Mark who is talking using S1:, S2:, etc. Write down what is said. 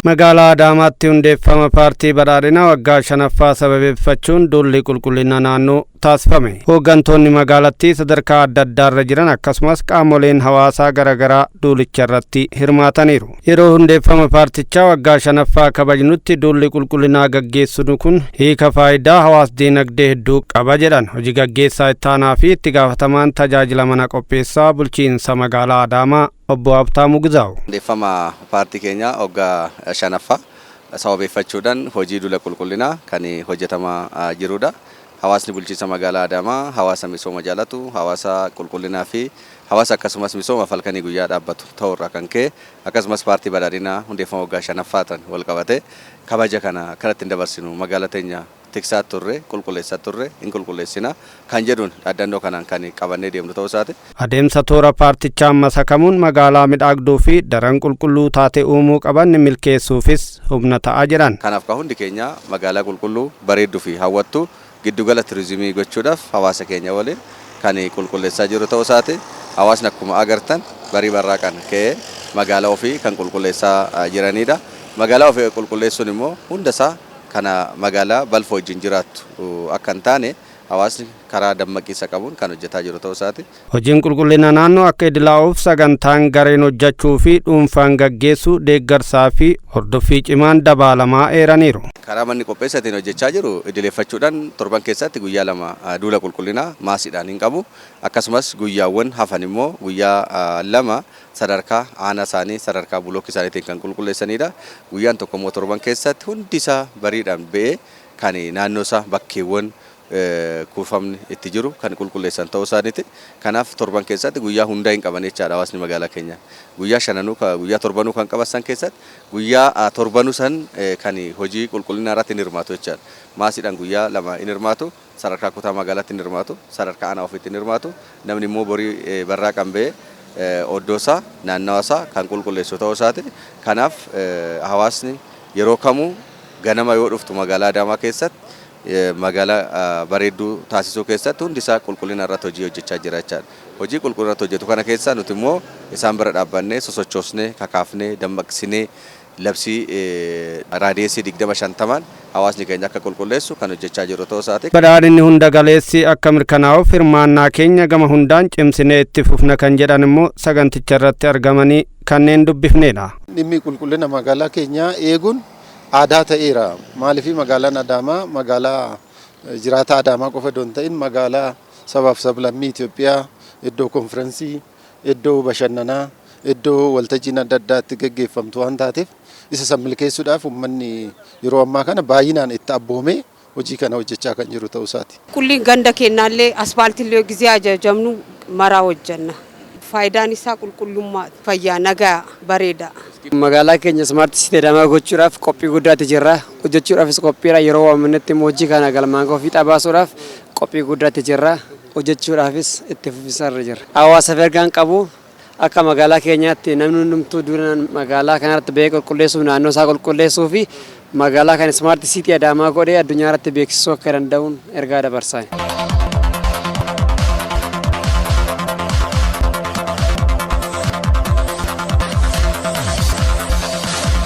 S1: Magaalaa Adaamaatti hundeeffama paartii badhaadhinaa waggaa 5ffaa sababeeffachuun duulli qulqullina naannoo taasifame. Hooggantoonni magaalattii sadarkaa adda addaarra jiran akkasumas qaamoleen hawaasaa garaagaraa duulicha irratti hirmaataniiru. Yeroo hundeeffama paartichaa waggaa 5ffaa kabajnutti duulli qulqullinaa gaggeessuun kun hiika faayidaa hawaas dinagdee hedduu qaba jedhan hojii gaggeessaa ittaanaa fi itti gaafatamaan tajaajila mana qopheessaa bulchiinsa magaalaa Adaamaa obbo Abtaamuu Gizaawu.
S2: Hundeeffama paartii keenya waggaa 5ffaa sababeeffachuudhaan hojii duula qulqullinaa kan hojjetamaa jirudha. Hawaasni bulchiinsa magaalaa Adaamaa hawaasa misooma jaalatu, hawaasa qulqullinaa fi hawaasa akkasumas misooma falkanii guyyaa dhaabbatu ta'urraa kan ka'e akkasumas paartii badhaadhinaa hundeeffama waggaa 5ffaatiin wal qabate kabaja kana kanatti dabarsinu magaalaa teenya tiksaa turre qulqulleessaa turre hin qulqulleessina kan jedhuun dhaadannoo kanaan kan qabannee deemnu ta'uu isaati.
S1: Adeemsa toora paartichaa masakamuun magaalaa midhaagduu fi daran qulqulluu taate uumuu qaban milkeessuufis humna ta'aa jiran.
S2: Kanaaf hundi keenya magaalaa qulqulluu bareedduu fi hawwattu giddugala turizimii gochuudhaaf hawaasa keenya waliin kan qulqulleessaa jiru ta'uu isaati. Hawaasni akkuma agartan barii barraa kan ka'e magaalaa ofii kan qulqulleessaa jiranidha. Magaalaa ofii qulqulleessuun immoo hundasaa kana magaalaa balfa wajjin jiraattu akka hin taane hawaasni karaa dammaqiinsa qabuun kan hojjetaa jiru ta'uu isaati.
S1: Hojiin qulqullina naannoo akka idilaa'uuf sagantaan gareen hojjechuu fi dhuunfaan gaggeessuu deeggarsaa fi hordoffii cimaan dabaalamaa eeraniiru.
S2: Karaa manni qopheessatiin hojjechaa jiru idileeffachuudhaan torban keessatti guyyaa 2 duula qulqullinaa maasiidhaan hin qabu. Akkasumas guyyaawwan hafan immoo guyyaa 2 sadarkaa aanaa isaanii sadarkaa bulookii isaaniitiin kan qulqulleessanidha. Guyyaan tokko immoo torban keessatti hundi isaa bariidhaan ba'ee kan naannoo isaa bakkeewwan kuufamni itti jiru kan qulqulleessan ta'uu isaaniiti. Kanaaf torban keessatti guyyaa hundaa hin qaban jechaadha hawaasni magaalaa keenya. Guyyaa 5 guyyaa 7 kan qaban keessatti guyyaa 7 san kan hojii qulqullinaa irratti hin hirmaatu jechaadha. Maasiidhaan guyyaa 2 hin hirmaatu, sadarkaa kutaa magaalaatti hin hirmaatu, sadarkaa aanaa ofiitti hin hirmaatu. Namni immoo borii barraa kan ba'e oddoosaa naannawaasaa kan qulqulleessu ta'uu isaati. Kanaaf hawaasni yeroo kamuu ganama yoo dhuftu magaalaa Adaamaa keessatti magaalaa bareedduu taasisuu keessatti hundi isaa qulqullina irratti hojii hojjechaa jira jechaadha. Hojii qulqullina irratti hojjetu kana keessaa nuti immoo isaan bira dhaabbannee sosochoosnee kakaafnee dammaqsinee labsii raadiyeesii 20-50 hawaasni keenya akka qulqulleessu kan hojjechaa jiru ta'uu isaati.
S1: Badhaadhinni hunda galeessi akka mirkanaa'uuf hirmaannaa keenya gama hundaan cimsinee itti fufna kan jedhan immoo saganticha irratti argamanii kanneen dubbifnedha.
S3: Dhimmi qulqullina magaalaa keenyaa eeguun aadaa ta'eera. Maaliif magaalaan Adaamaa magaalaa jiraata Adaamaa qofa osoo hin ta'in magaalaa sabaaf sablammii Itoophiyaa, iddoo konfiraansii, iddoo bashannanaa, iddoo waltajjiin adda addaatti gaggeeffamtu waan taateef isa san milkeessuudhaaf uummanni yeroo ammaa kana baay'inaan itti abboomee hojii kana hojjechaa kan jiru ta'uu isaati.
S4: Qulqullina ganda keenyaallee asfaaltiillee gizee ajajamnu maraa hojjenna. Faayidaan isaa qulqullummaa, fayyaa, nagaa, bareeda.
S5: Magaalaa keenya Smart City Adaamaa gochuudhaaf qophii guddaatti jirra. Hojjechuudhaafis qophiidha. Yeroo waamnetti hojii kana galmaan ofii xabaasuudhaaf qophii guddaatti jirra. Hojjechuudhaafis itti fufisarra jirra. Hawaasaaf ergaan qabu akka magaalaa keenyaatti namni hundumtuu duula magaalaa kanarratti ba'ee qulqulleessuuf naannoo isaa qulqulleessuu fi magaalaa kana Smart City Adaamaa godhee addunyaa irratti beeksisuu akka danda'uun ergaa dabarsaa.